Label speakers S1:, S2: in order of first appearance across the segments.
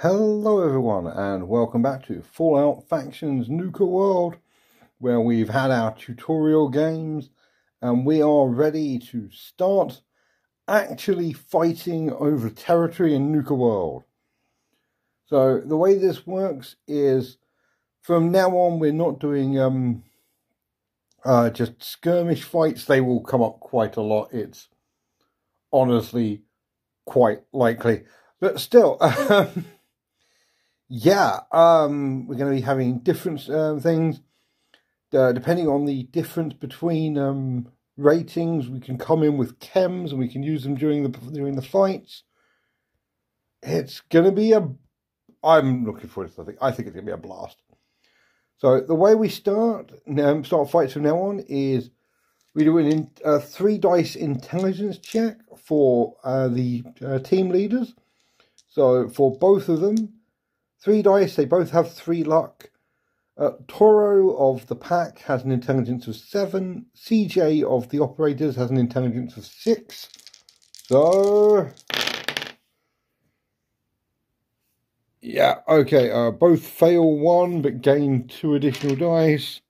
S1: Hello everyone and welcome back to Fallout Factions Nuka World, where we've had our tutorial games and we are ready to start actually fighting over territory in Nuka World. So the way this works is from now on we're not doing just skirmish fights. They will come up quite a lot. It's honestly quite likely, but still yeah, we're going to be having different things. Depending on the difference between ratings, we can come in with chems and we can use them during the fights. It's going to be I'm looking forward to it. I think it's going to be a blast. So the way we start fights from now on is we do a 3 dice intelligence check for the team leaders. So for both of them, 3 dice, they both have 3 luck. Toro of the pack has an intelligence of 7. CJ of the operators has an intelligence of 6. So yeah, okay, both fail 1 but gain 2 additional dice.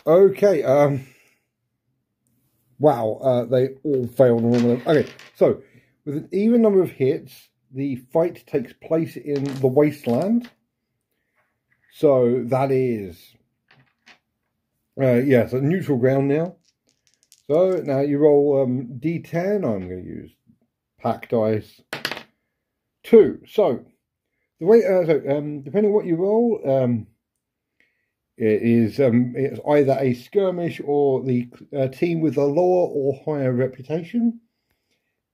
S1: Okay, wow, they all failed on all of them. Okay, so with an even number of hits, the fight takes place in the wasteland. So that is, yes, a neutral ground now. So now you roll D10. I'm going to use pack dice 2. So the way, depending on what you roll, it's either a skirmish or the team with a lower or higher reputation.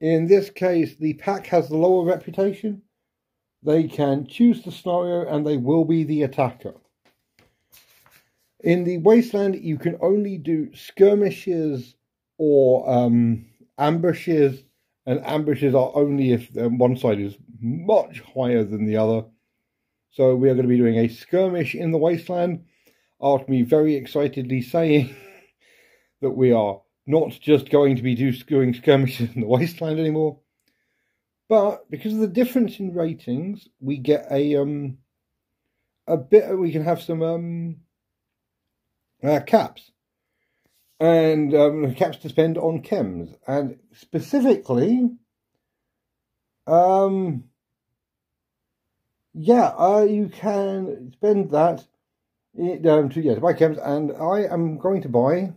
S1: In this case, the pack has the lower reputation. They can choose the scenario and they will be the attacker. In the wasteland, you can only do skirmishes or ambushes, and ambushes are only if one side is much higher than the other. So we are going to be doing a skirmish in the wasteland, after me very excitedly saying that we are not just going to be doing skirmishes in the wasteland anymore. But because of the difference in ratings, we get we can have some caps. And caps to spend on chems. And specifically, you can spend that to buy chems, and I am going to buy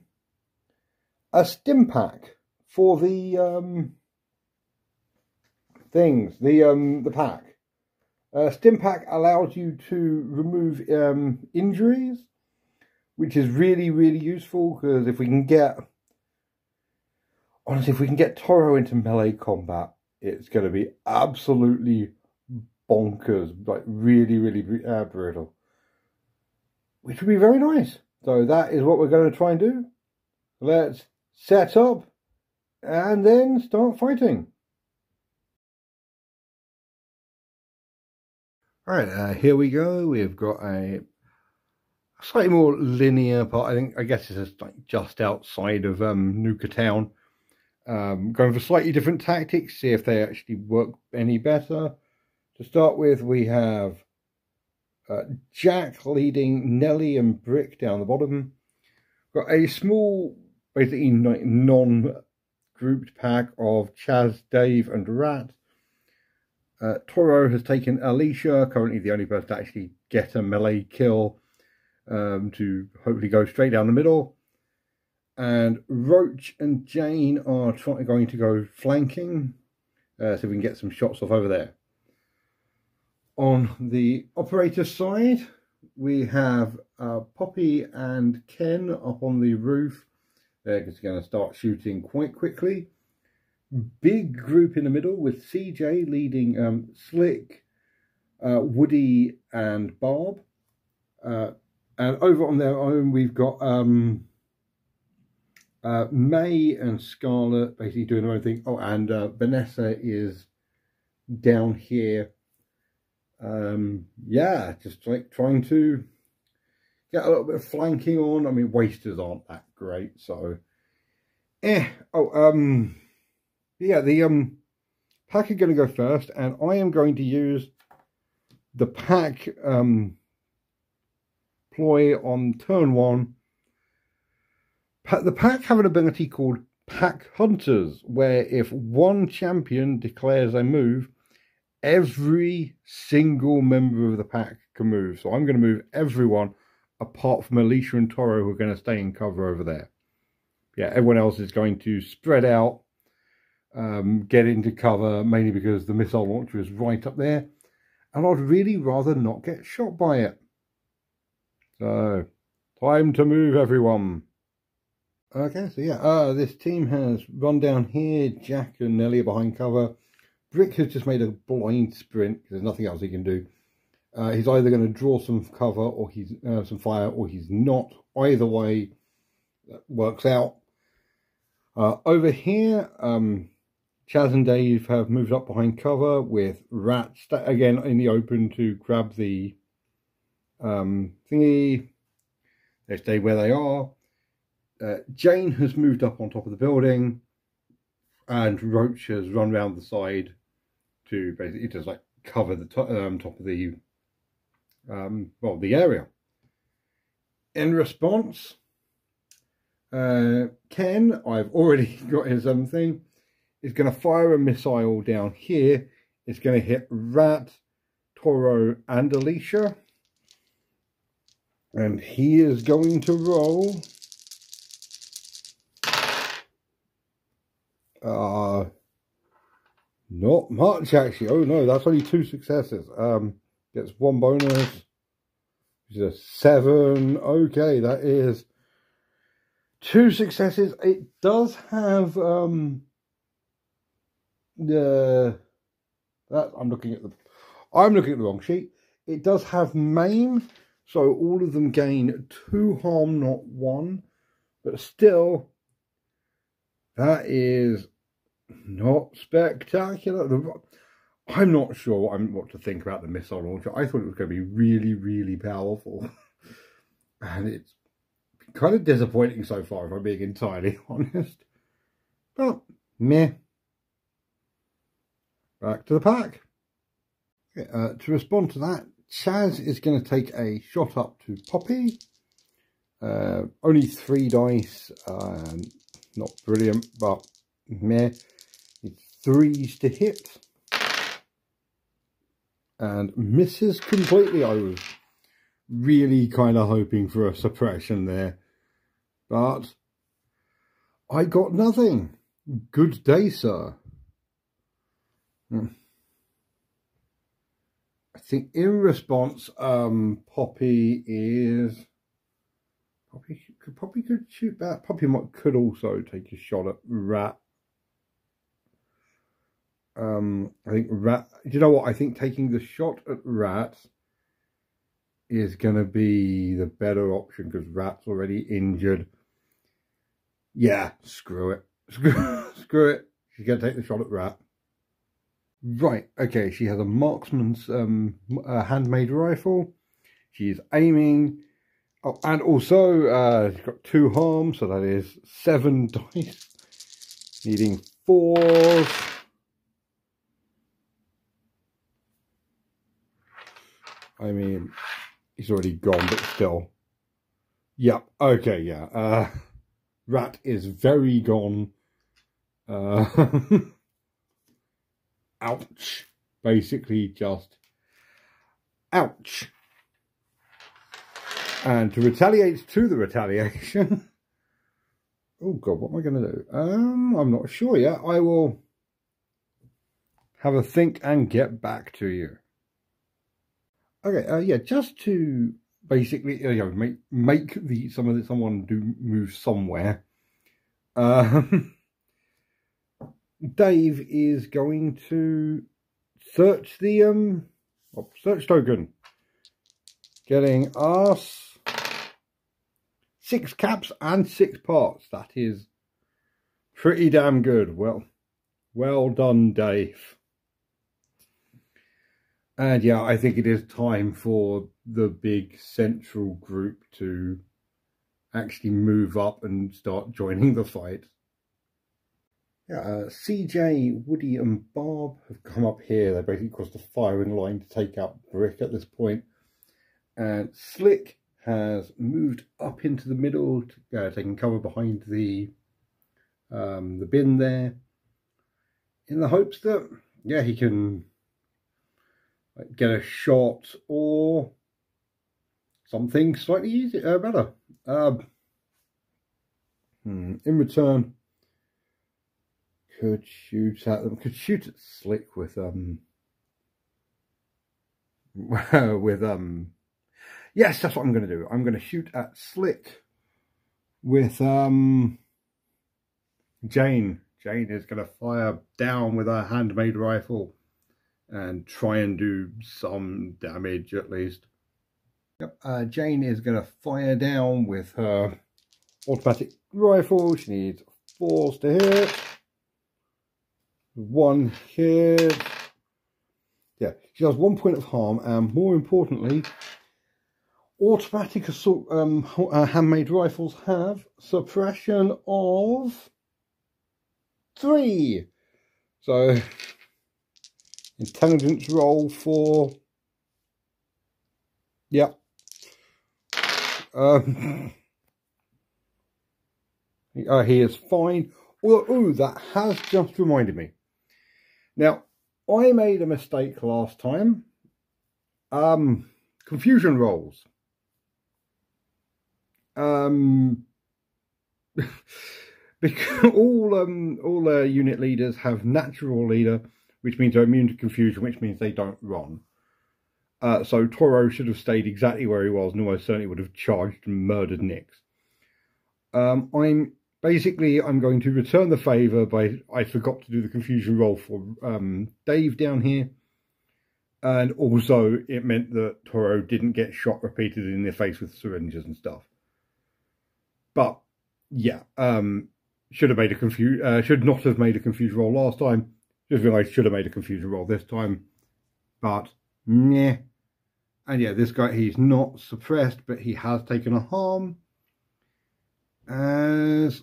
S1: a stim pack for the the pack. Stim pack allows you to remove injuries, which is really, really useful, because if we can get Toro into melee combat, it's going to be absolutely bonkers, like really, really brutal. Which would be very nice. So that is what we're going to try and do. Let's set up and then start fighting. Alright, here we go. We've got a slightly more linear part. I guess it's just outside of Nuka Town. Going for slightly different tactics, see if they actually work any better. To start with, we have Jack leading Nelly and Brick down the bottom. Got a small, basically non-grouped pack of Chaz, Dave and Rat. Toro has taken Alicia, currently the only person to actually get a melee kill, to hopefully go straight down the middle. And Roach and Jane are going to go flanking, so we can get some shots off over there. On the operator side, we have Poppy and Ken up on the roof. They're just going to start shooting quite quickly. Big group in the middle with CJ leading Slick, Woody and Barb. And over on their own, we've got May and Scarlet basically doing their own thing. Oh, and Vanessa is down here. Yeah, just like trying to get a little bit of flanking on. I mean, wasters aren't that great, so Yeah, the pack are going to go first, and I am going to use the pack ploy on turn 1. The pack have an ability called Pack Hunters, where if one champion declares a move, every single member of the pack can move. So I'm going to move everyone apart from Alicia and Toro, who are going to stay in cover over there. Yeah, everyone else is going to spread out, get into cover, mainly because the missile launcher is right up there. And I'd really rather not get shot by it. So, time to move, everyone. Okay, so yeah, this team has run down here. Jack and Nelly are behind cover. Brick has just made a blind sprint because there's nothing else he can do. He's either going to draw some cover or he's some fire, or he's not. Either way, that works out. Over here, Chaz and Dave have moved up behind cover with Rat again in the open to grab the thingy. They stay where they are. Jane has moved up on top of the building, and Roach has run round the side to basically just like cover the top of the the area. In response, Ken, I've already got his thing, is going to fire a missile down here. It's going to hit Rat, Toro, and Alicia, and he is going to roll. Not much actually. Oh no, that's only 2 successes. Gets 1 bonus, which is a 7. Okay, that is 2 successes. It does have I'm looking at the wrong sheet. It does have maim, so all of them gain 2 harm, not 1. But still, that is not spectacular. I'm not sure what to think about the missile launcher. I thought it was going to be really, really powerful. And it's kind of disappointing so far, if I'm being entirely honest. But, meh. Back to the pack. Okay, to respond to that, Chaz is going to take a shot up to Poppy. Only 3 dice. Not brilliant, but meh. It's 3s to hit. And misses completely. I was really kind of hoping for a suppression there. But I got nothing. Good day, sir. I think in response, Poppy could shoot back. Poppy could also take a shot at Rat. I think Rat. Do you know what? I think taking the shot at Rat is going to be the better option because Rat's already injured. Yeah, screw it. Screw it. She's going to take the shot at Rat. Right. Okay. She has a marksman's handmade rifle. She's aiming. Oh, and also she's got 2 harm, so that is 7 dice. Needing 4s. I mean, he's already gone, but still. Yep, okay, yeah. Rat is very gone. Ouch. Basically just ouch. And to retaliate to the retaliation. Oh God, what am I going to do? I'm not sure yet. I will have a think and get back to you. Okay, yeah, just to basically make someone do move somewhere. Dave is going to search the search token, getting us 6 caps and 6 parts. That is pretty damn good. Well done, Dave. And yeah, I think it is time for the big central group to actually move up and start joining the fight. Yeah, CJ, Woody and Barb have come up here. They basically crossed the firing line to take out Brick at this point. And Slick has moved up into the middle, taking cover behind the bin there, in the hopes that, yeah, he can get a shot or something slightly easier, better. In return, could shoot at them. Could shoot at Slick with yes, that's what I'm going to do. I'm going to shoot at Slick with Jane. Jane is going to fire down with her handmade rifle and try and do some damage at least. Yep. Jane is going to fire down with her automatic rifle. She needs 4 to hit. 1 hit. Yeah, she does 1 point of harm, and more importantly, automatic assault handmade rifles have suppression of 3. So intelligence roll for, yeah. He is fine. Oh, that has just reminded me. Now, I made a mistake last time. Confusion rolls. Because all unit leaders have natural leader, which means they're immune to confusion, which means they don't run. So Toro should have stayed exactly where he was, and almost certainly would have charged and murdered Nix. I'm going to return the favour by, I forgot to do the confusion roll for Dave down here. And also it meant that Toro didn't get shot repeatedly in the face with syringes and stuff. But yeah, should not have made a confusion roll last time. Just realised should have made a confusion roll this time. But yeah. And yeah, this guy, he's not suppressed, but he has taken a harm. As,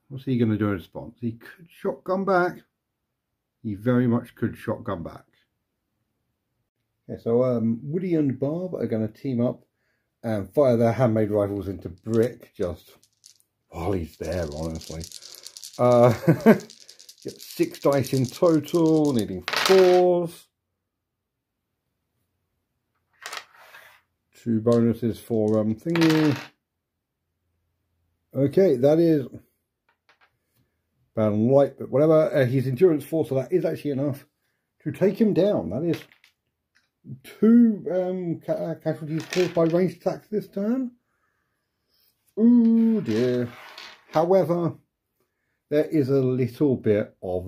S1: what's he going to do in response? He could shotgun back. He very much could shotgun back. Yeah, so Woody and Barb are going to team up and fire their handmade rifles into Brick just while he's there, honestly. Get 6 dice in total, needing 4s. 2 bonuses for thingy. Okay, that is bad and light, but whatever. He's endurance 4, so that is actually enough to take him down. That is 2 casualties caused by ranged attacks this turn. Ooh dear. However, there is a little bit of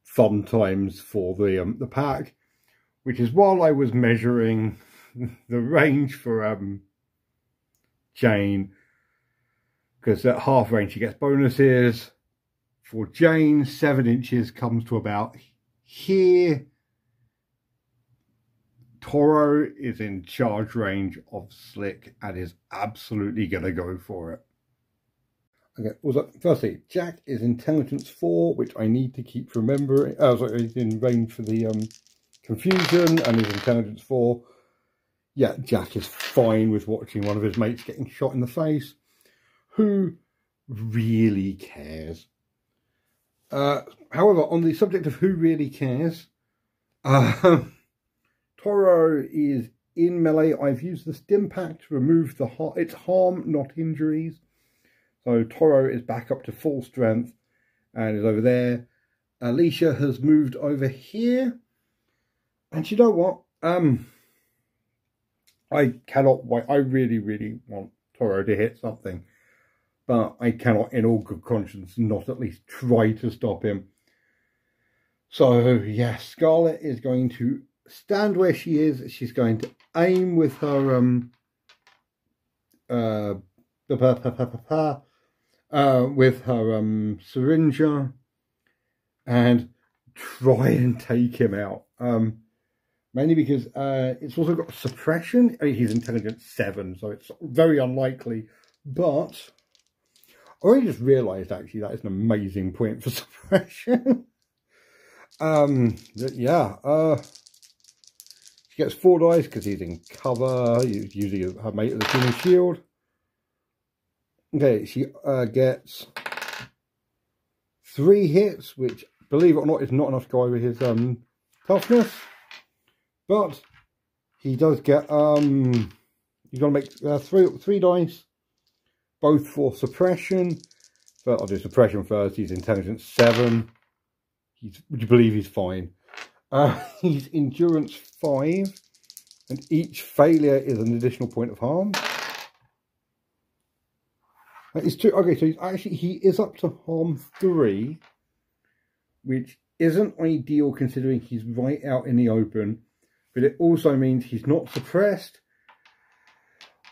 S1: fun times for the pack, which is while I was measuring the range for Jane, because at half range she gets bonuses. For Jane, 7 inches comes to about here. Toro is in charge range of Slick and is absolutely going to go for it. Okay, also, firstly, Jack is intelligence 4, which I need to keep remembering. Sorry, he's in range for the confusion and is intelligence 4. Yeah, Jack is fine with watching one of his mates getting shot in the face. Who really cares? However, on the subject of who really cares, Toro is in melee. I've used the stim pack to remove its harm, not injuries. So Toro is back up to full strength and is over there. Alicia has moved over here. And you know what? I cannot wait. I really, really want Toro to hit something. But I cannot, in all good conscience, not at least try to stop him. So, yeah, Scarlet is going to stand where she is. She's going to aim with her syringer and try and take him out. Mainly because it's also got suppression. I mean, he's intelligence 7, so it's very unlikely. But I already just realised actually that is an amazing point for suppression. Yeah. She gets 4 dice because he's in cover. He's using her mate with a human shield. Okay, she gets 3 hits, which, believe it or not, is not enough to go over his toughness. But he does get you've got to make 3 dice, both for suppression. But I'll do suppression first. He's intelligence 7. Would you believe he's fine? He's endurance 5, and each failure is an additional point of harm. That is 2. Okay, so he is up to harm 3, which isn't ideal considering he's right out in the open. But it also means he's not suppressed.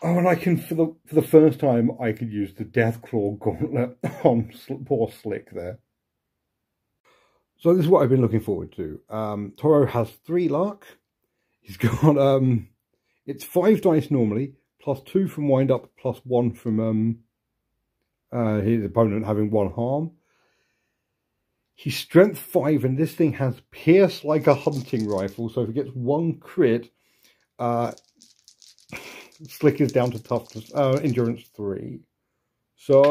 S1: Oh, and I can, for the first time, I could use the Deathclaw Gauntlet on poor Slick there. So this is what I've been looking forward to. Toro has 3 luck. He's got, it's 5 dice normally, plus 2 from wind up, plus 1 from his opponent having 1 harm. He's strength 5, and this thing has pierce like a hunting rifle. So if he gets 1 crit, Slick is down to toughness, endurance 3. So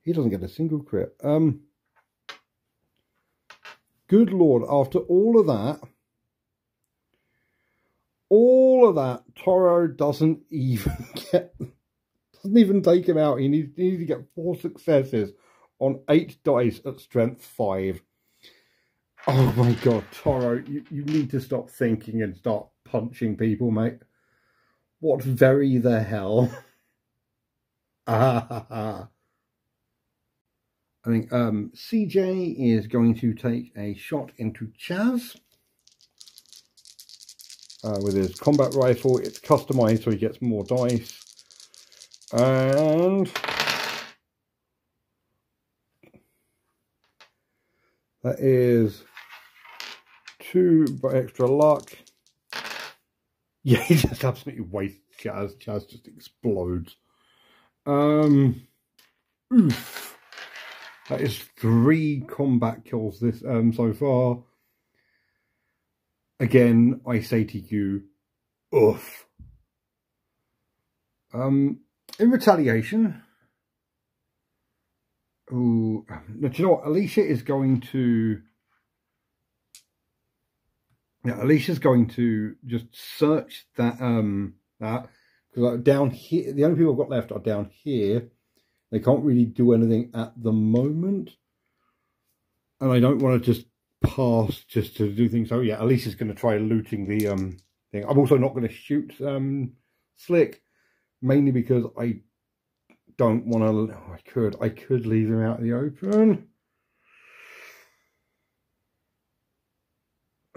S1: he doesn't get a single crit. Good Lord, after all of that, Toro doesn't even take him out. He needs to get 4 successes on 8 dice at strength 5. Oh my God, Toro, you need to stop thinking and start punching people, mate. What very the hell? I think CJ is going to take a shot into Chaz with his combat rifle. It's customized so he gets more dice. And that is 2 by extra luck. Yeah, he just absolutely wastes Chaz. Chaz just explodes. Oof. That is 3 combat kills this so far. Again, I say to you, oof. In retaliation, do you know what? Alicia is going to... Yeah, Alicia's going to just search that, because down here, the only people I've got left are down here. They can't really do anything at the moment. And I don't want to just pass just to do things. So yeah, Alicia's going to try looting the thing. I'm also not going to shoot Slick, mainly because I don't want to... Oh, I could leave him out in the open.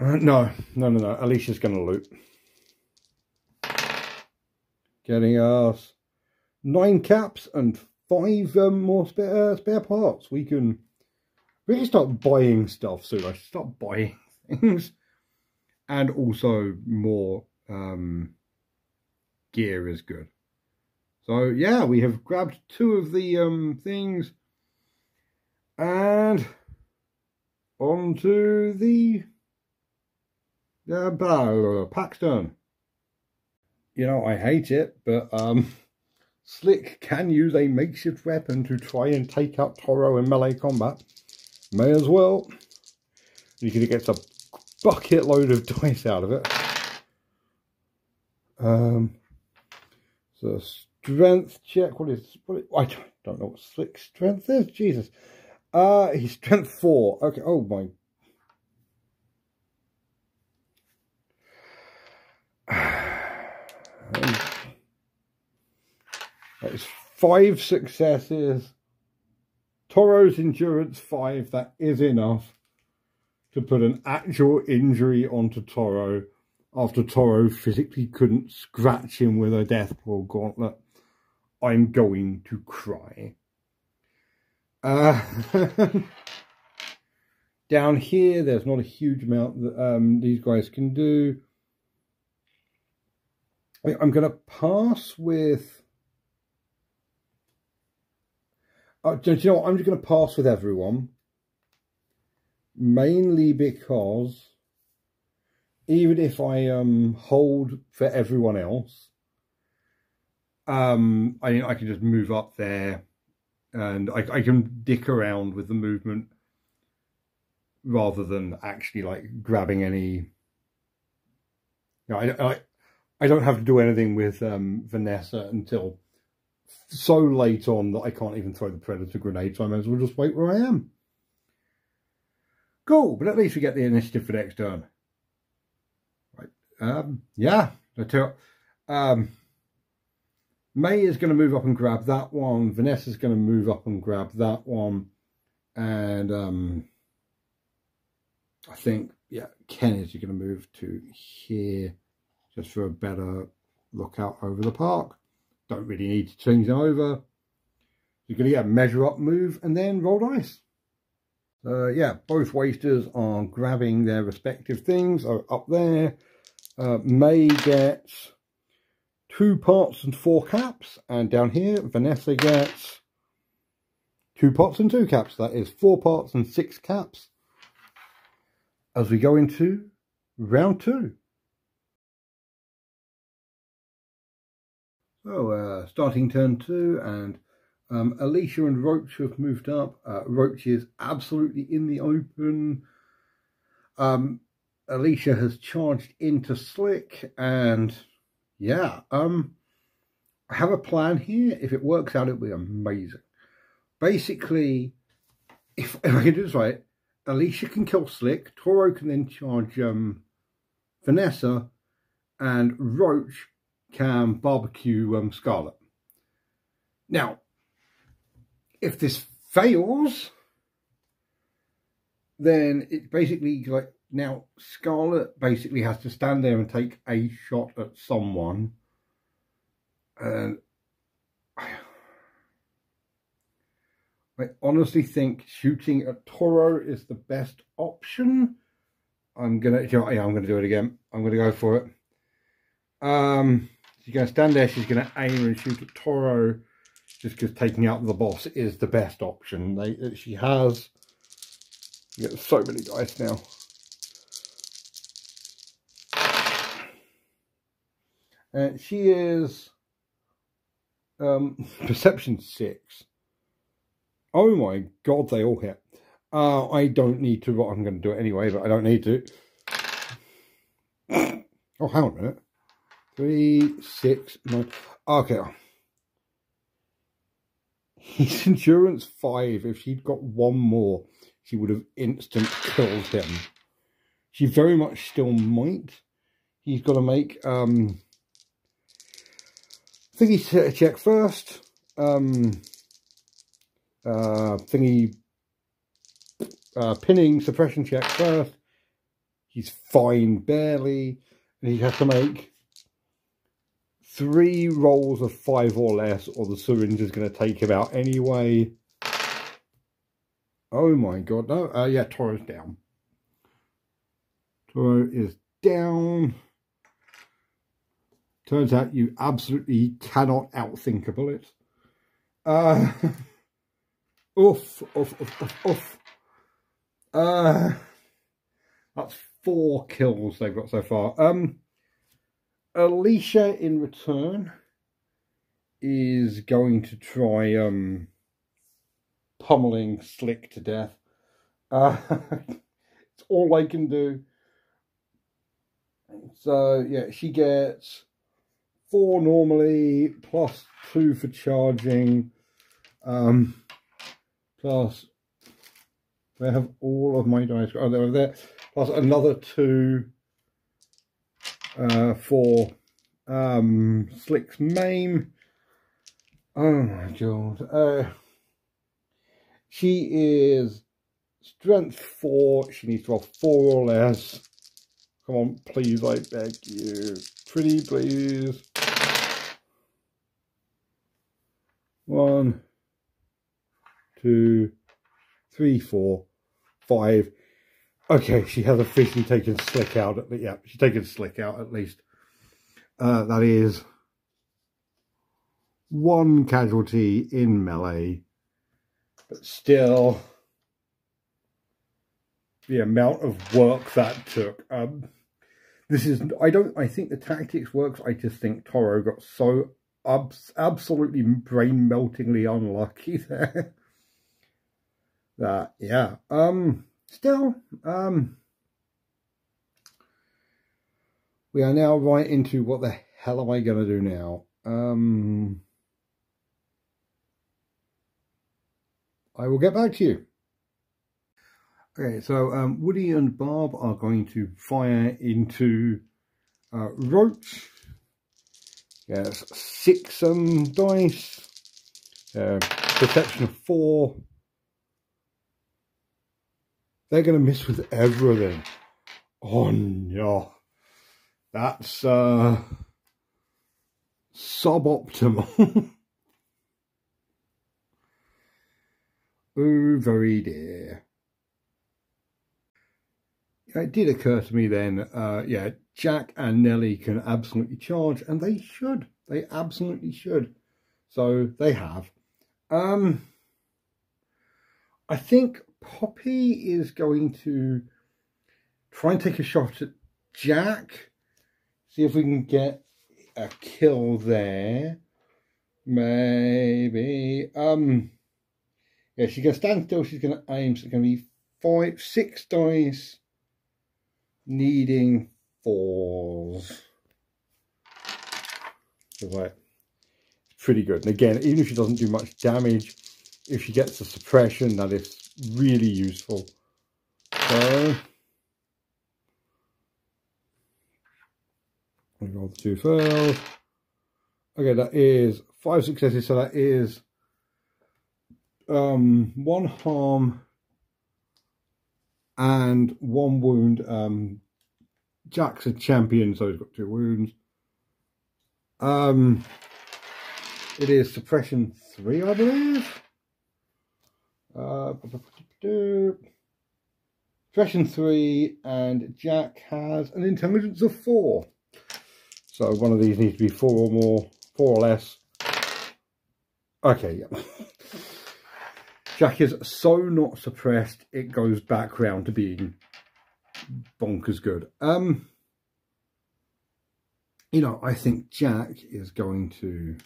S1: No. Alicia's going to loot. Getting us 9 caps and 5 more spare parts. We can really start buying stuff soon. I should start buying things. And also more gear is good. So yeah, we have grabbed 2 of the things. And onto the Paxton. You know, I hate it, but Slick can use a makeshift weapon to try and take out Toro in melee combat. May as well. Because he gets a bucket load of dice out of it. So strength check. I don't know what Slick's strength is. Jesus. He's strength 4. Okay. Oh my. That is 5 successes. Toro's endurance 5. That is enough to put an actual injury onto Toro after Toro physically couldn't scratch him with a Deathclaw Gauntlet. I'm going to cry. Down here, there's not a huge amount that these guys can do. I'm going to pass with Do you know what? I'm just going to pass with everyone. Mainly because even if I hold for everyone else, I can just move up there and I can dick around with the movement rather than actually like grabbing any. I don't have to do anything with Vanessa until so late on that I can't even throw the Predator grenade, so I may as well just wait where I am. Cool, but at least we get the initiative for next turn. Right. Yeah. May is going to move up and grab that one. Vanessa's going to move up and grab that one. And I think, yeah, Ken is going to move to here just for a better look out over the park. Don't really need to change them over. You're going to get a measure up move and then roll dice. Yeah, both wasters are grabbing their respective things. Up there, May gets 2 pots and 4 caps. And down here, Vanessa gets 2 pots and 2 caps. That is 4 pots and 6 caps. As we go into round 2. So, starting turn 2, and Alicia and Roach have moved up. Roach is absolutely in the open. Alicia has charged into Slick, and yeah, I have a plan here. If it works out, it'll be amazing. Basically, if I can do this right, Alicia can kill Slick, Toro can then charge Vanessa, and Roach can barbecue Scarlet. Now, if this fails, then it's basically like, now Scarlet basically has to stand there and take a shot at someone. And I honestly think shooting at Toro is the best option. I'm gonna do it again. I'm gonna go for it. She's going to stand there, she's going to aim and shoot at Toro, just because taking out the boss is the best option. She has, you get so many dice now. And she is Perception 6. Oh my god, they all hit. I don't need to, I'm going to do it anyway, but I don't need to. Oh, hang on a minute. 3, 6, 9. Okay. He's endurance 5. If she'd got one more, she would have instant killed him. She very much still might. He's got to make thingy check first. Pinning suppression check first. He's fine, barely, and he has to make 3 rolls of 5 or less, or the syringe is going to take him out anyway. Oh my god, no. Yeah, Toro's down. Toro is down. Turns out you absolutely cannot outthink a bullet. Oof. That's 4 kills they've got so far. Alicia, in return, is going to try pummeling Slick to death. It's all I can do. So, yeah, she gets 4 normally, plus 2 for charging, plus, I have all of my dice, oh, they're there, plus another 2 for Slick's maim. Oh my god. She is strength 4. She needs to roll 4 or less. Come on, please, I beg you. Pretty please. 1, 2, 3, 4, 5. Okay, she has officially taken Slick out. Yeah, she's taken Slick out at least. That is 1 casualty in melee. But still, the amount of work that took. I think the tactics works. I just think Toro got so absolutely brain-meltingly unlucky there. That, yeah. Still, we are now right into what the hell am I going to do now? I will get back to you. Okay, so Woody and Bob are going to fire into Roach. Yes, 6 dice. Perception of 4. They're going to miss with everything. Oh no. That's suboptimal. Oh, very dear. It did occur to me then, yeah, Jack and Nellie can absolutely charge, and they should. They absolutely should. So they have. I think Poppy is going to try and take a shot at Jack. See if we can get a kill there. Maybe. Yeah, she's going to stand still. She's going to aim. So it's going to be 6 dice. Needing 4s. So like, pretty good. And again, even if she doesn't do much damage, if she gets the suppression, that is really useful. So I roll the 2 fails. Okay, that is 5 successes. So that is 1 harm and 1 wound. Jack's a champion, so he's got 2 wounds. It is suppression 3, I believe. Suppression 3, and Jack has an intelligence of 4. So one of these needs to be 4 or more, 4 or less. Okay, yeah. Jack is so not suppressed, it goes back round to being bonkers good. You know, I think Jack is going to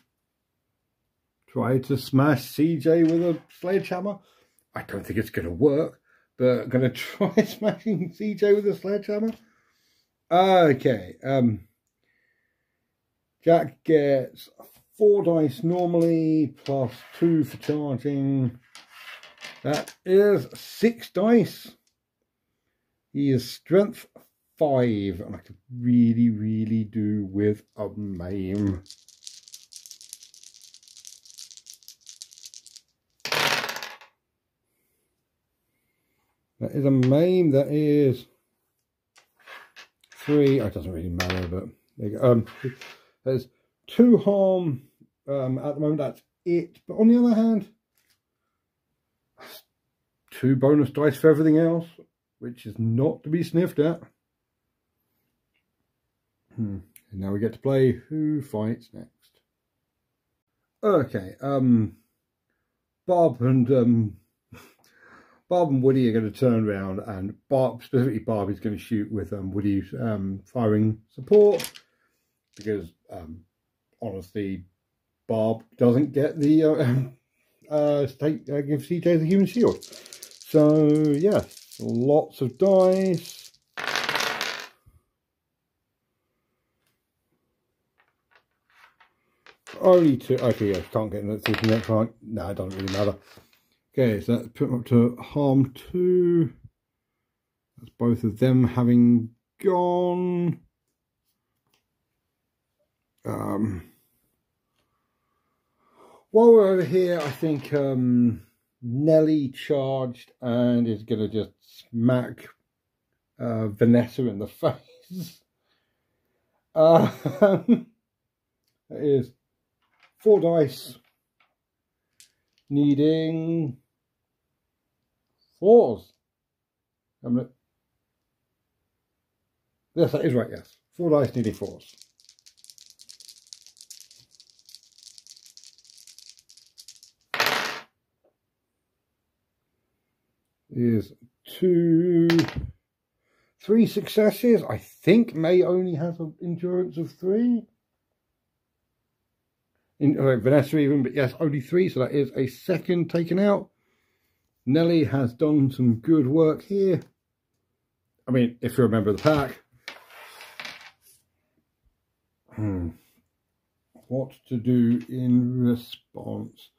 S1: try to smash CJ with a sledgehammer. I don't think it's going to work, but I'm going to try smashing CJ with a sledgehammer. Okay. Jack gets 4 dice normally, plus 2 for charging. That is 6 dice. He is strength 5, and I could really, really do with a maim. That is a maim. That is 3. It doesn't really matter, but there you go. There's 2 harm at the moment. That's it. But on the other hand, 2 bonus dice for everything else, which is not to be sniffed at. And now we get to play Who Fights Next. Okay, Bob and Woody are going to turn around, and specifically Bob is going to shoot with Woody's firing support, because honestly, Bob doesn't get the give CJ the human shield. So yes, lots of dice. Only 2. Okay, yeah, can't get into the next one. No, it doesn't really matter. Okay, so that's put up to harm 2. That's both of them having gone. While we're over here, I think Nellie charged and is going to just smack Vanessa in the face. That is 4 dice, needing 4s. Yes, that is right, yes. 4 dice needing 4s. is 3 successes. I think May only has an endurance of 3. Vanessa even, but yes, only 3. So that is a second taken out. Nelly has done some good work here. I mean, if you remember the pack. What to do in response?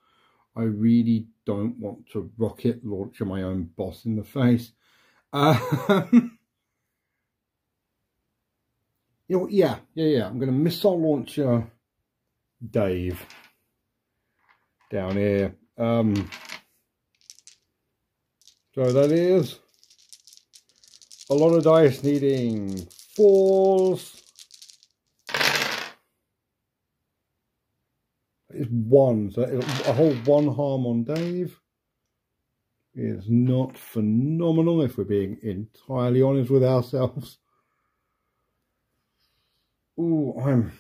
S1: I really don't want to rocket launcher my own boss in the face. You know what? Yeah. I'm going to missile launcher Dave down here. So that is a lot of dice needing 4s. That is 1, so a whole 1 harm on Dave is not phenomenal if we're being entirely honest with ourselves. Ooh, I'm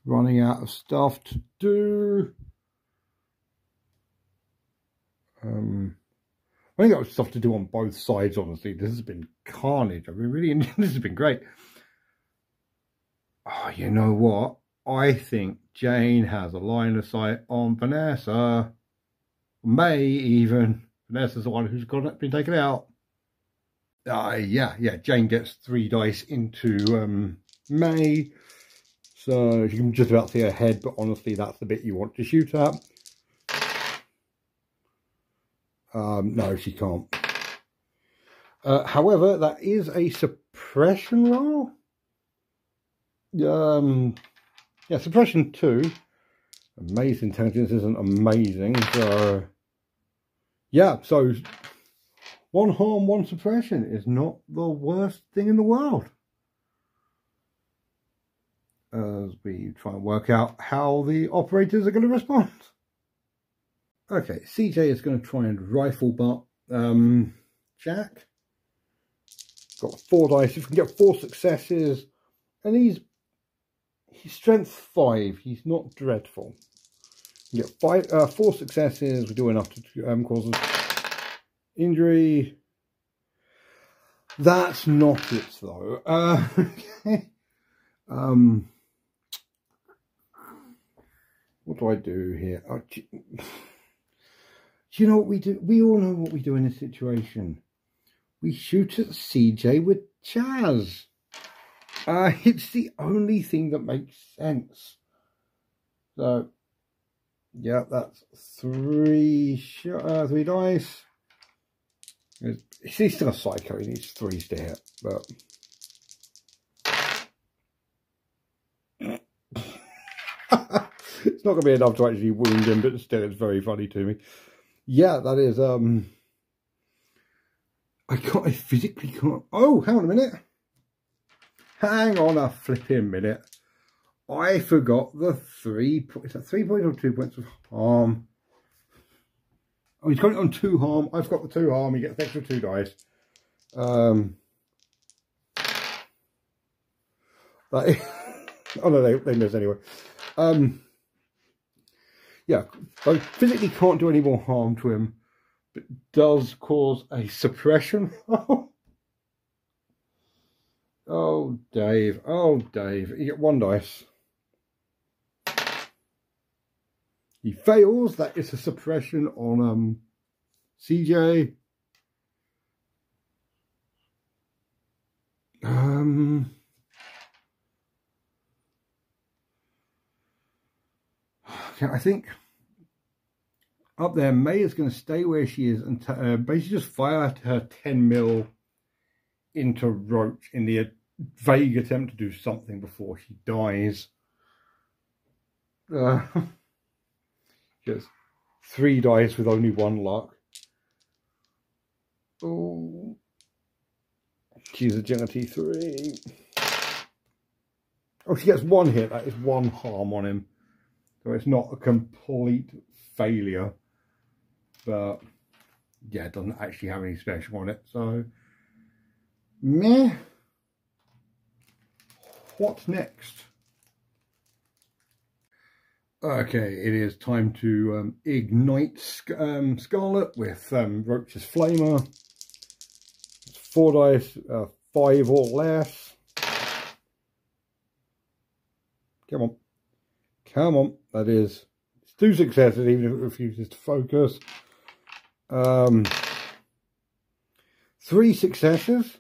S1: running out of stuff to do. I think I've got stuff to do on both sides, honestly. This has been carnage. I've been really enjoying this. Has been great. Oh, you know what? I think Jane has a line of sight on Vanessa. May even. Vanessa's the one who's been taken out. Yeah. Jane gets 3 dice into May. So you can just about see her head, but honestly, that's the bit you want to shoot at. No, she can't. However, that is a suppression roll. Yeah, suppression 2. May's intelligence isn't amazing, so yeah, so 1 harm, 1 suppression is not the worst thing in the world. As we try and work out how the operators are going to respond. Okay, CJ is going to try and rifle butt Jack. Got 4 dice. If we can get 4 successes, and he's strength 5. He's not dreadful. You get 4 successes. We do enough to cause injury. That's not it though. Okay. What do I do here? Do you know what we do? We all know what we do in this situation. We shoot at CJ with Chaz. It's the only thing that makes sense. So, yeah, that's 3 dice. He's still a psycho. He needs 3s to hit, but it's not going to be enough to actually wound him. But still, it's very funny to me. Yeah, that is. I physically can't. Oh, hang on a minute. Hang on a flipping minute. I forgot the 3 points. Is that 3 points or 2 points of harm? Oh, he's got it on 2 harm. I've got the 2 harm. He gets extra 2 dice. Oh no, they miss anyway. Yeah, I physically can't do any more harm to him, but does cause a suppression roll. Oh, Dave. Oh, Dave. You get 1 dice. He fails. That is a suppression on CJ. Okay, I think up there, May is going to stay where she is and basically just fire her 10mm into Roach in the vague attempt to do something before she dies. Just 3 dice with only 1 luck. Oh, she's agility 3. Oh, she gets 1 hit. That is 1 harm on him. So it's not a complete failure. But yeah, it doesn't actually have any special on it. So meh. What's next? Okay, it is time to ignite Scarlet with Roach's Flamer. It's 4 dice, 5 or less. Come on. Come on. That is 2 successes, even if it refuses to focus. 3 successes.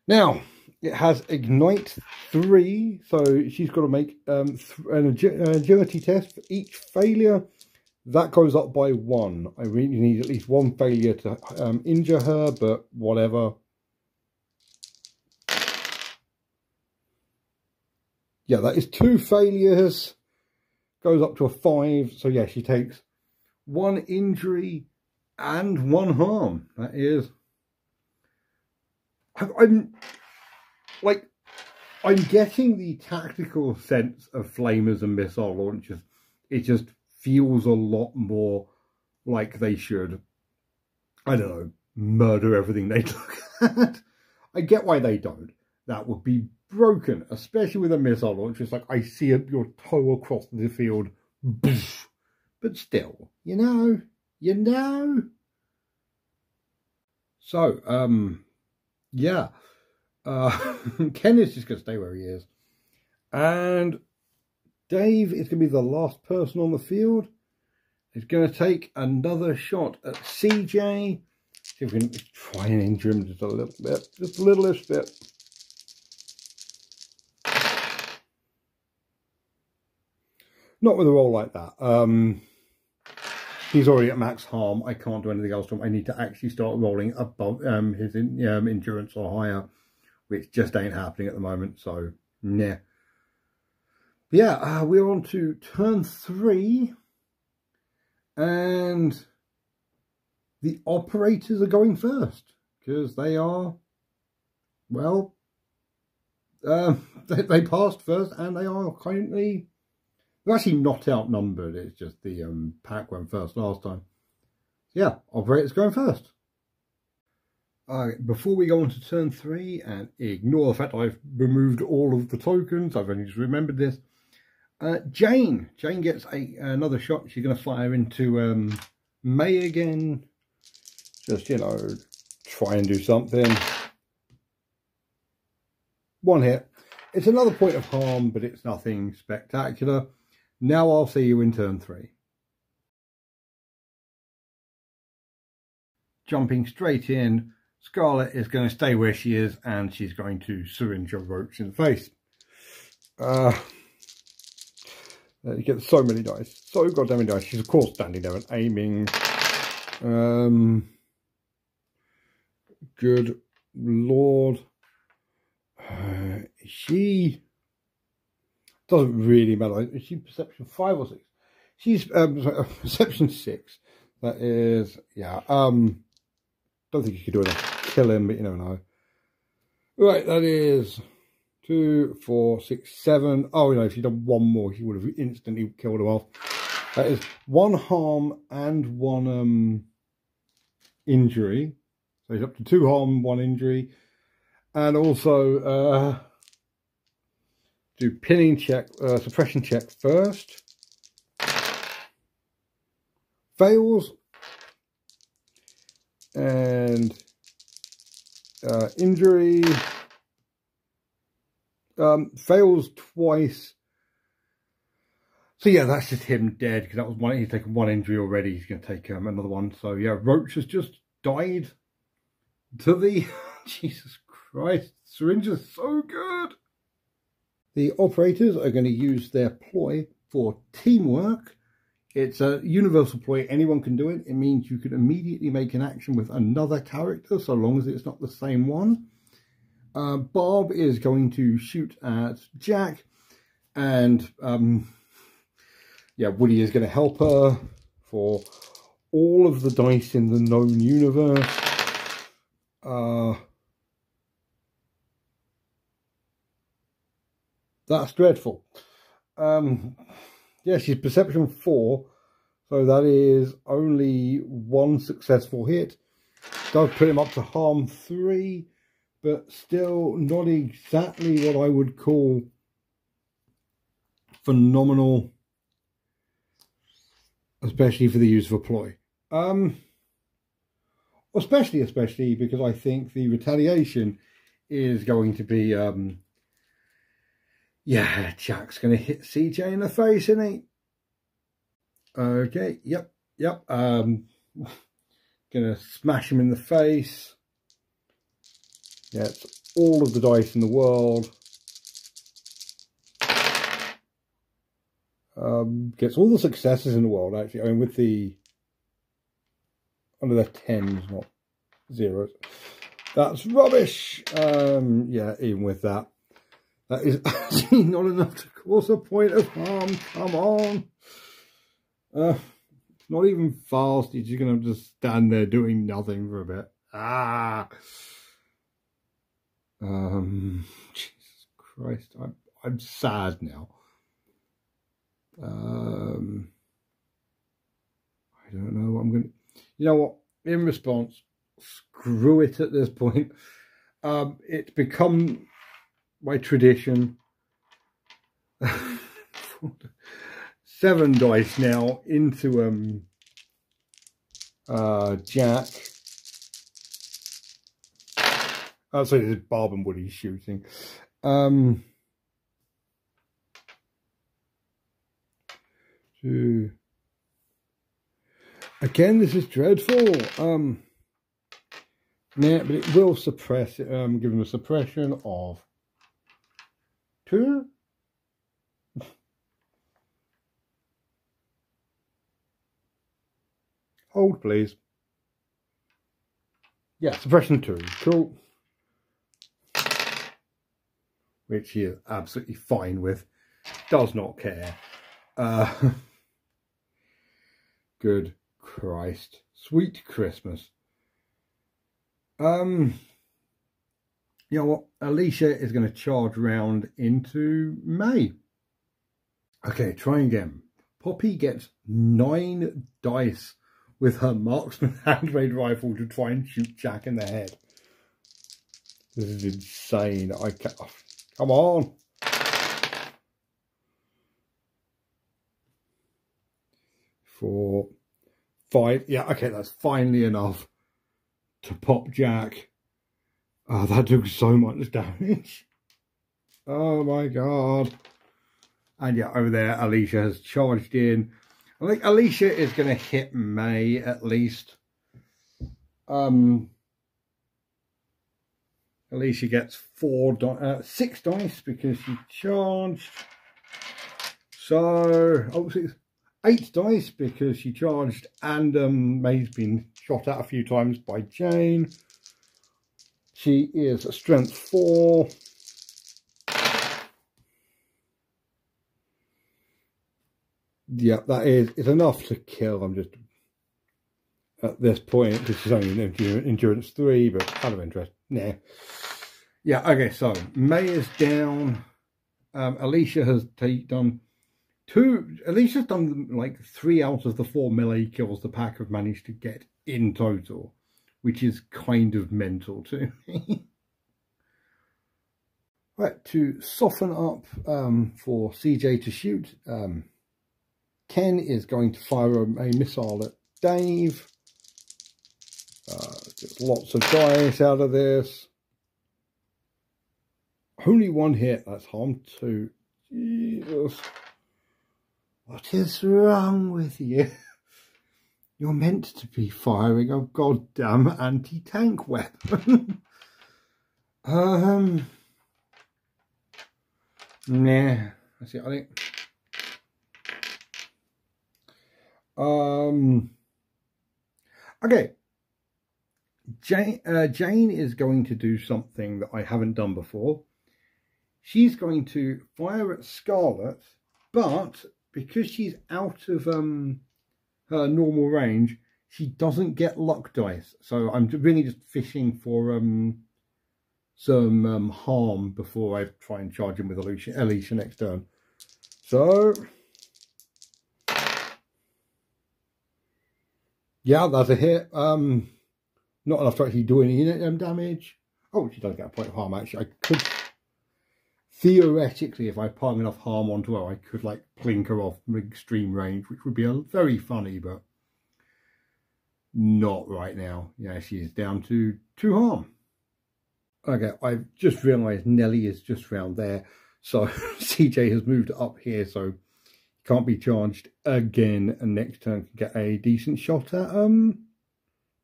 S1: Now, it has Ignite 3, so she's got to make an agility test for each failure. That goes up by 1. I really need at least 1 failure to injure her, but whatever. Yeah, that is 2 failures. Goes up to a 5. So yeah, she takes 1 injury and 1 harm. That is... I'm getting the tactical sense of flamers and missile launchers. It just feels a lot more like they should, I don't know, murder everything they look at. I get why they don't. That would be broken, especially with a missile launcher. It's like, I see your toe across the field. But still, you know. So, yeah. Ken is just going to stay where he is. And Dave is going to be the last person on the field. He's going to take another shot at CJ. See if we can try and injure him just a little bit. Just a little bit. Not with a roll like that. He's already at max harm. I can't do anything else to him. I need to actually start rolling above his endurance or higher, which just ain't happening at the moment. So, nah. Yeah, we're on to turn 3. And the operators are going first. Because they are, well, they passed first and they are currently... They're actually not outnumbered. It's just the pack went first last time. Yeah, operators going first. Before we go on to turn 3 and ignore the fact I've removed all of the tokens, I've only just remembered this. Jane gets another shot. She's going to fire into May again. Just, you know, try and do something. 1 hit. It's another point of harm, but it's nothing spectacular. Now I'll see you in turn 3. Jumping straight in, Scarlet is going to stay where she is and she's going to syringe a Roach in the face. You get so many dice. So goddamn many dice. She's of course standing there and aiming. Good Lord. She... doesn't really matter. Is she perception 5 or 6? She's perception 6. That is, yeah. Don't think you could do enough to kill him, but you never know. Right, that is 2, 4, 6, 7. Oh, you know, if she'd done 1 more, she would have instantly killed him off. That is 1 harm and 1 injury. So he's up to 2 harm, 1 injury. And also, do pinning check, suppression check first. Fails. And injury. Fails twice. So yeah, that's just him dead, because that was 1. He's taken 1 injury already. He's going to take another 1. So yeah, Roach has just died to the... Jesus Christ, syringe is so good. The operators are going to use their ploy for teamwork. It's a universal ploy. Anyone can do it. It means you can immediately make an action with another character, so long as it's not the same one. Barb is going to shoot at Jack. And, yeah, Woody is going to help her for all of the dice in the known universe. That's dreadful. Yeah, she's perception 4, so that is only 1 successful hit. Does put him up to harm 3, but still not exactly what I would call phenomenal. especially for the use of a ploy. Especially because I think the retaliation is going to be, yeah, Jack's going to hit CJ in the face, isn't he? Okay, yep. Going to smash him in the face. Yeah, it's all of the dice in the world. Gets all the successes in the world, actually. I mean, with the... under the 10s, not zeros. That's rubbish. Yeah, even with that. That is actually not enough to cause a point of harm. Come on. It's not even fast. You're just going to just stand there doing nothing for a bit. Jesus Christ. I'm sad now. I don't know what I'm going to... You know what? In response, screw it at this point. It's become my tradition. 7 dice now into Jack. So this is Barb and Woody shooting. Again, this is dreadful. Yeah, but it will suppress it. Give him a suppression of 2. Hold, please. Yeah, suppression 2. Cool. Which he is absolutely fine with. Does not care. Good Christ. Sweet Christmas. You know what? Alicia is going to charge round into May. Okay, trying again. Poppy gets 9 dice with her marksman handmade rifle to try and shoot Jack in the head. This is insane. I can't... Come on. 4, 5. Yeah, okay, that's finally enough to pop Jack. Oh, that took so much damage. Oh my god. And yeah, over there, Alicia has charged in. I think Alicia is going to hit May at least. Alicia gets 6 dice because she charged. So, oh, 8 dice because she charged, and May's been shot at a few times by Jane. She is a strength 4. Yeah, that is enough to kill. I'm just at this point, this is only an endurance 3, but out of interest, nah. Yeah, okay, so May is down. Alicia has done 2. Alicia's done like 3 out of the 4 melee kills the pack have managed to get in total, which is kind of mental to me. Right, to soften up for CJ to shoot, Ken is going to fire a missile at Dave. Get lots of dice out of this. Only 1 hit, that's harm 2. Jesus. What is wrong with you? You're meant to be firing a goddamn anti-tank weapon. Nah. That's it, I think. Okay. Jane is going to do something that I haven't done before. She's going to fire at Scarlet, but because she's out of her normal range, she doesn't get luck dice. So I'm really just fishing for some harm before I try and charge him with Alicia next turn. So yeah, that's a hit. Not enough to actually do any damage. Oh, she does get a point of harm, actually. I could theoretically, if I pile enough harm onto her, I could like plink her off from extreme range, which would be very funny, but not right now. Yeah, she is down to 2 harm. Okay, I've just realised Nelly is just round there, so CJ has moved up here, so can't be charged again, and next turn can get a decent shot at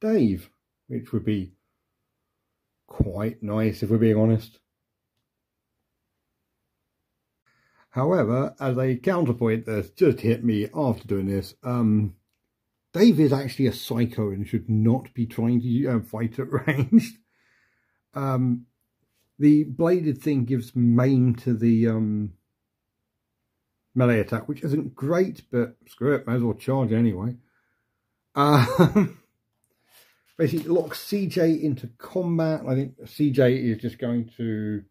S1: Dave, which would be quite nice if we're being honest. However, as a counterpoint that's just hit me after doing this, Dave is actually a psycho and should not be trying to fight at ranged. The bladed thing gives maim to the melee attack, which isn't great, but screw it, might as well charge anyway. Basically locks CJ into combat. I think CJ is just going to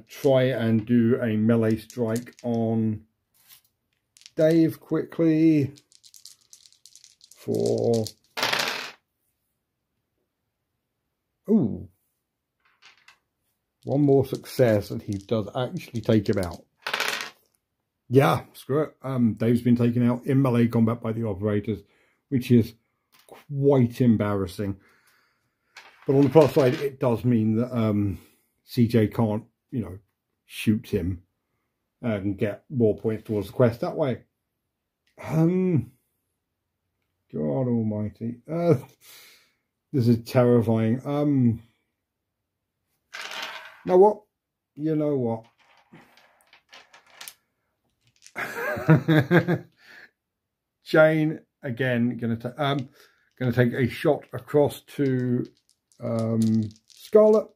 S1: try and do a melee strike on Dave quickly for... Ooh. One more success and he does actually take him out. Yeah, screw it. Dave's been taken out in melee combat by the operators, which is quite embarrassing. But on the plus side, it does mean that CJ can't, you know, shoot him and get more points towards the quest that way. God almighty. This is terrifying. Know what? You know what? Jane again gonna take a shot across to Scarlet.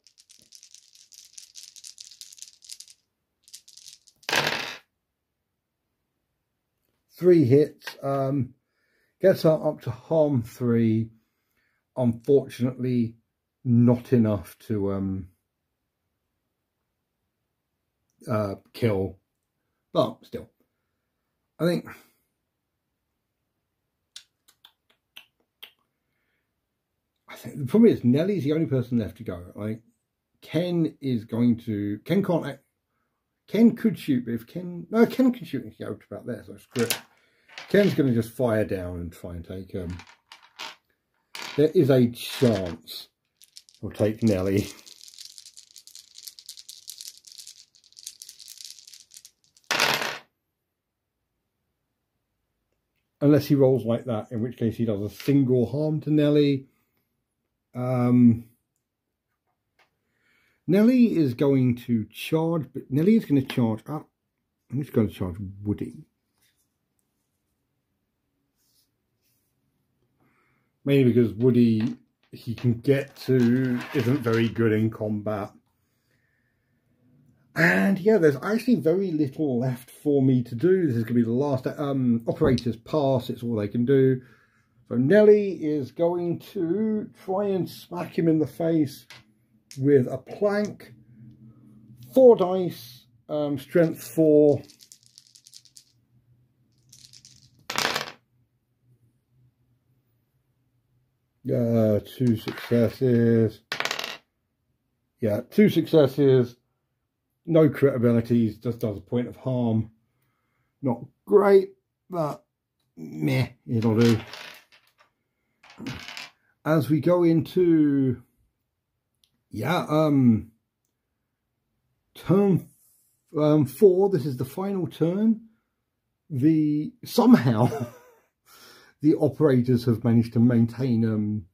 S1: Three hits, gets her up to harm 3. Unfortunately, not enough to kill, but still, I think the problem is Nelly's the only person left to go. Like Ken is going to, Ken could shoot, but if Ken can shoot and go about there, so screw it. Ken's going to just fire down and try and take him. There is a chance he'll take Nelly. Unless he rolls like that, in which case he does a single harm to Nelly. Nelly is going to charge, but Nelly is going to charge up. I'm just going to charge Woody. Mainly because Woody, he can get to, isn't very good in combat. And yeah, there's actually very little left for me to do. This is going to be the last operators pass. It's all they can do. So Nelly is going to try and smack him in the face with a plank. 4 dice, strength 4. Yeah, 2 successes. Yeah, 2 successes. No crit abilities, just does a point of harm. Not great, but meh, it'll do. As we go into, yeah, turn 4, this is the final turn. Somehow the operators have managed to maintain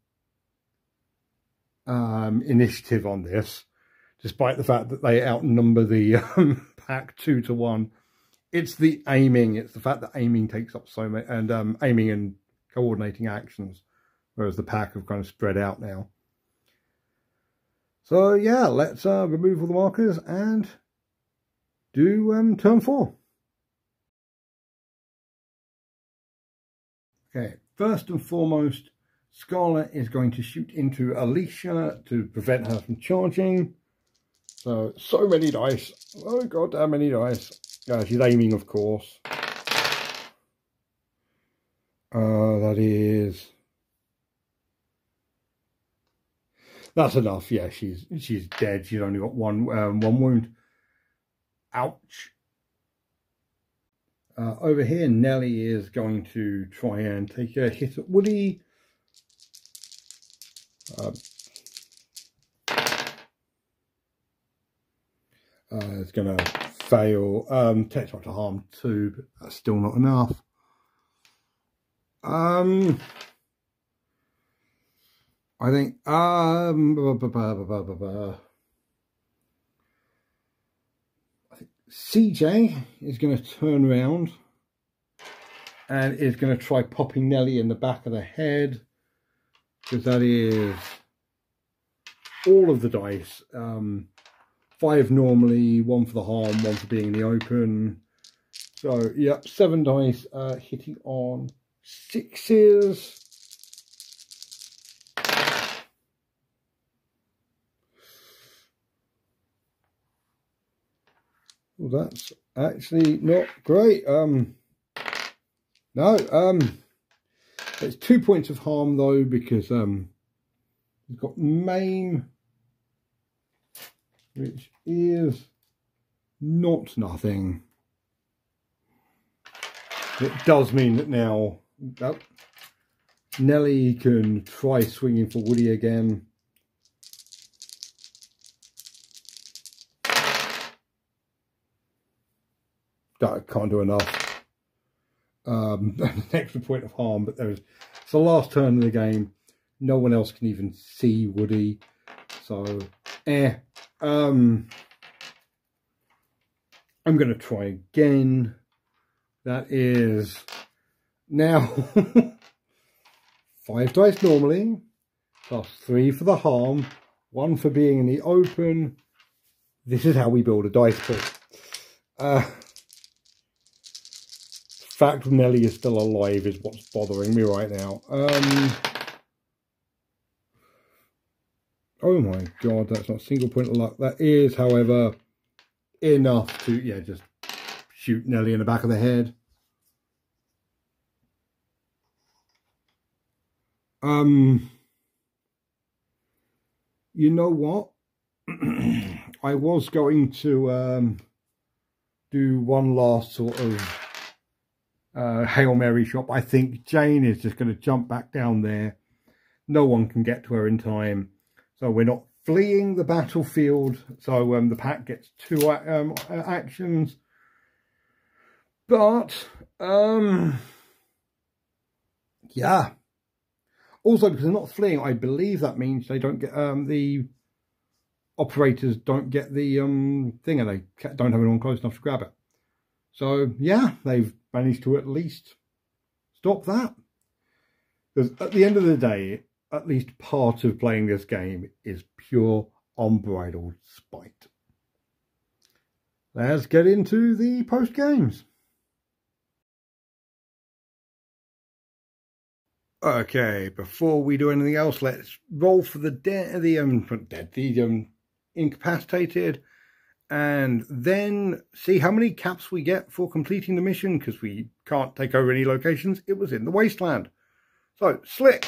S1: initiative on this, despite the fact that they outnumber the pack 2 to 1. It's the aiming. It's the fact that aiming takes up so much, and aiming and coordinating actions, whereas the pack have kind of spread out now. So yeah, let's remove all the markers and do turn 4. Okay, first and foremost, Scarlet is going to shoot into Alicia to prevent her from charging. So many dice. Oh god, how many dice. Yeah, she's aiming, of course. That That's enough. Yeah, she's dead. She's only got one wound. Ouch. Over here, Nelly is going to try and take a hit at Woody. It's going to fail. Takes not to harm 2, but that's still not enough. I think CJ is going to turn around and is going to try popping Nelly in the back of the head, because that is all of the dice. 5 normally, 1 for the harm, 1 for being in the open. So, yeah, 7 dice hitting on 6s. Well, that's actually not great. It's 2 points of harm though, because you've got maim, which is not nothing. It does mean that now Nelly can try swinging for Woody again. That can't do enough. An extra point of harm, but it's the last turn of the game. No one else can even see Woody. So, I'm going to try again. That is now 5 dice normally, plus 3 for the harm, 1 for being in the open. This is how we build a dice pool. Fact Nelly is still alive is what's bothering me right now. Oh my god, that's not a single point of luck. That is, however, enough to, yeah, just shoot Nelly in the back of the head. You know what? I was going to do one last sort of Hail Mary shot. I think Jane is just going to jump back down there. No one can get to her in time. So we're not fleeing the battlefield. So the pack gets 2 actions. But, yeah. Also, because they're not fleeing, I believe that means they don't get, the operators don't get the thing, and they don't have anyone close enough to grab it. So, yeah, they've managed to at least stop that. Because at the end of the day, at least part of playing this game is pure unbridled spite. Let's get into the post-games. Okay, before we do anything else, let's roll for the incapacitated, and then see how many caps we get for completing the mission, because we can't take over any locations. It was in the wasteland. So, Slick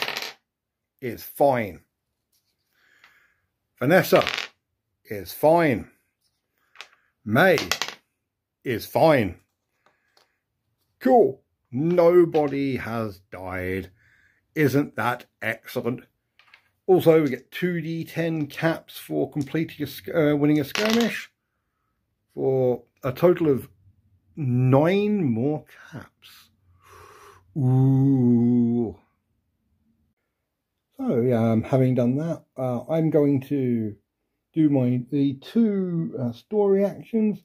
S1: is fine. Vanessa is fine. May is fine. Cool. Nobody has died. Isn't that excellent? Also, we get 2d10 caps for completing winning a skirmish, for a total of 9 more caps. Ooh. So, having done that, I'm going to do the 2 story actions.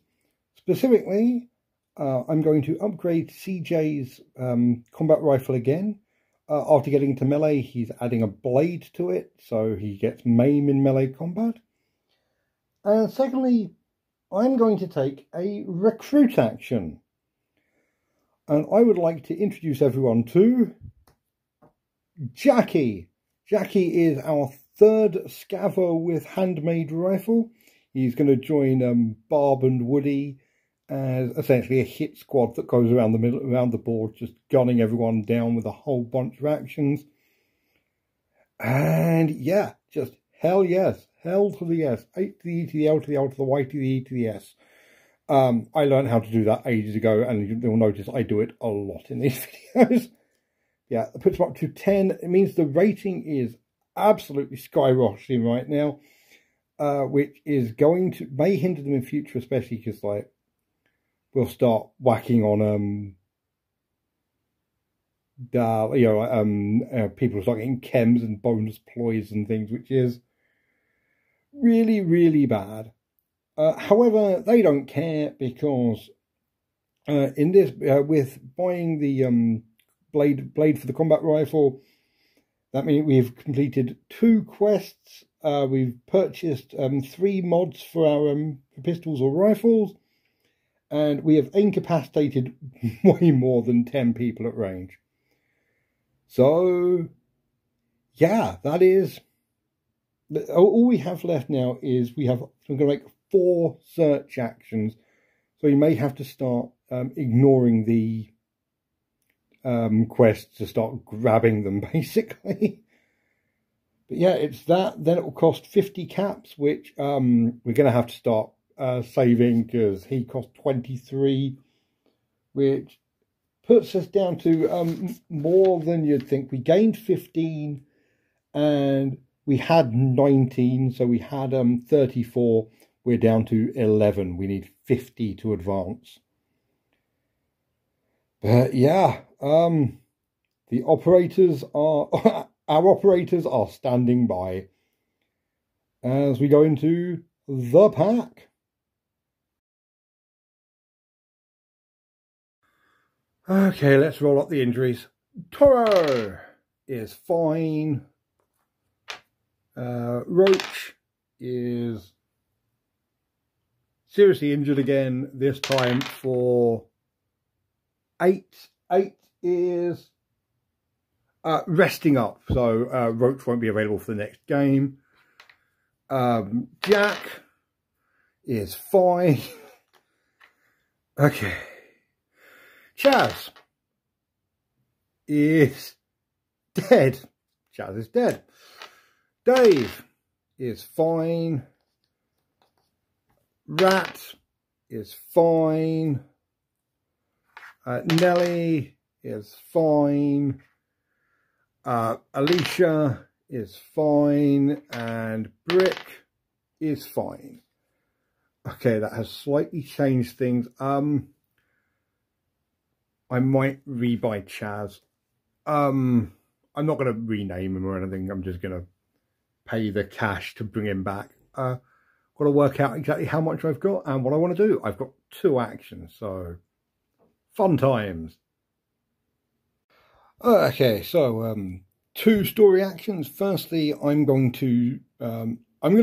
S1: Specifically, I'm going to upgrade CJ's combat rifle again. After getting into melee, he's adding a blade to it, so he gets maim in melee combat. And secondly, I'm going to take a recruit action. And I would like to introduce everyone to Jackie. Jackie is our 3rd scaver with handmade rifle. He's going to join Barb and Woody as essentially a hit squad that goes around the board, just gunning everyone down with a whole bunch of actions. And yeah, just Hell yes. Hell to the yes. 8 to the E to the L to the L to the Y to the E to the S. I learned how to do that ages ago, and you'll notice I do it a lot in these videos. Yeah, it puts them up to 10. It means the rating is absolutely skyrocketing right now, which is going to may hinder them in future, especially because like we'll start whacking on people start getting chems and bonus ploys and things, which is really, really bad. However, they don't care because in this, with buying the blade for the combat rifle, that means we've completed 2 quests. We've purchased 3 mods for our pistols or rifles, and we have incapacitated way more than 10 people at range. So, yeah, that is all we have left now. Is we're going to make 4 search actions, so you may have to start ignoring the quests to start grabbing them, basically. But yeah, it's that. Then it will cost 50 caps, which we're going to have to start saving, because he cost 23, which puts us down to more than you'd think. We gained 15 and we had 19, so we had 34. We're down to 11. We need 50 to advance. But yeah, the operators are our operators are standing by as we go into the pack. Okay, let's roll up the injuries. Toro is fine. Roach is seriously injured again, this time for 8. 8 is resting up, so Roach won't be available for the next game. Jack is fine. Okay. Chaz is dead. Chaz is dead. Dave is fine. Rat is fine. Nelly is fine. Alicia is fine. And Brick is fine. Okay, that has slightly changed things. I might rebuy Chaz. I'm not going to rename him or anything. I'm just going to pay the cash to bring him back. Got to work out exactly how much I've got and what I want to do. I've got 2 actions, so fun times. Okay, so 2 story actions. Firstly, I'm going to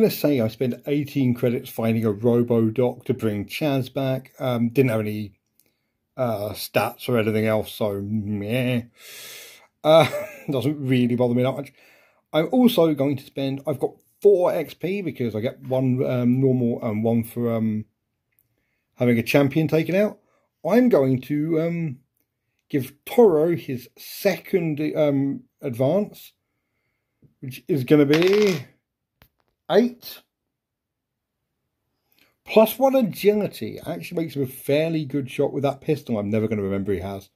S1: say I spent 18 credits finding a Robo-Doc to bring Chaz back. Didn't have any stats or anything else, so meh. Doesn't really bother me that much. I'm also going to spend, I've got 4 XP because I get 1 normal and 1 for having a champion taken out. I'm going to give Toro his second advance, which is going to be 8. Plus 1 agility. Actually makes him a fairly good shot with that pistol. I'm never going to remember he has.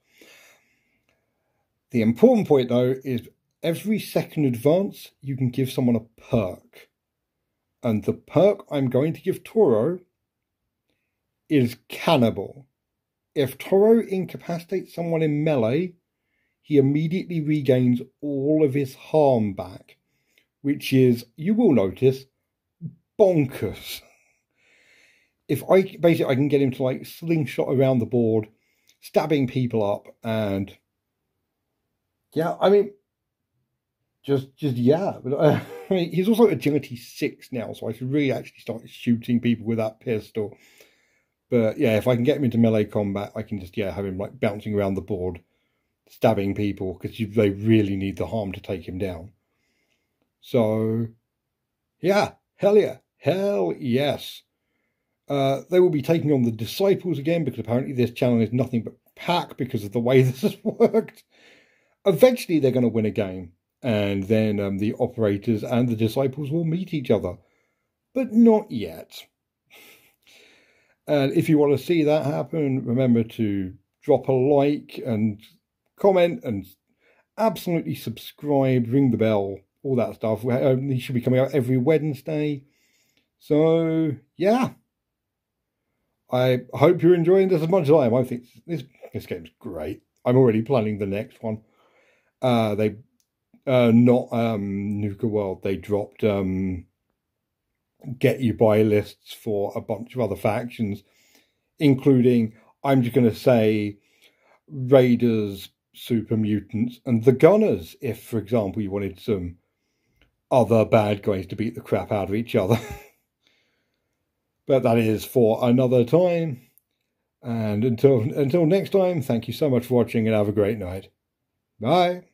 S1: The important point, though, is every second advance, you can give someone a perk. And the perk I'm going to give Toro is Cannibal. If Toro incapacitates someone in melee, he immediately regains all of his harm back, which is, you will notice, bonkers. If I can get him to like slingshot around the board, stabbing people up, and yeah, I mean, yeah. But I mean, he's also agility 6 now, so I should really actually start shooting people with that pistol. But yeah, if I can get him into melee combat, I can just have him like bouncing around the board, stabbing people, because they really need the harm to take him down. So yeah, hell yeah, hell yes. They will be taking on the Disciples again, because apparently this channel is nothing but pack because of the way this has worked. Eventually they're going to win a game, and then the operators and the disciples will meet each other. But not yet. And if you want to see that happen, remember to drop a like and comment and absolutely subscribe, ring the bell, all that stuff. These should be coming out every Wednesday. So, yeah. I hope you're enjoying this as much as I am. I think this game's great. I'm already planning the next one. Not Nuka World. They dropped get you buy lists for a bunch of other factions, including, I'm just going to say, Raiders, Super Mutants, and the Gunners, if, for example, you wanted some other bad guys to beat the crap out of each other. But that is for another time. And until next time, thank you so much for watching and have a great night. Bye.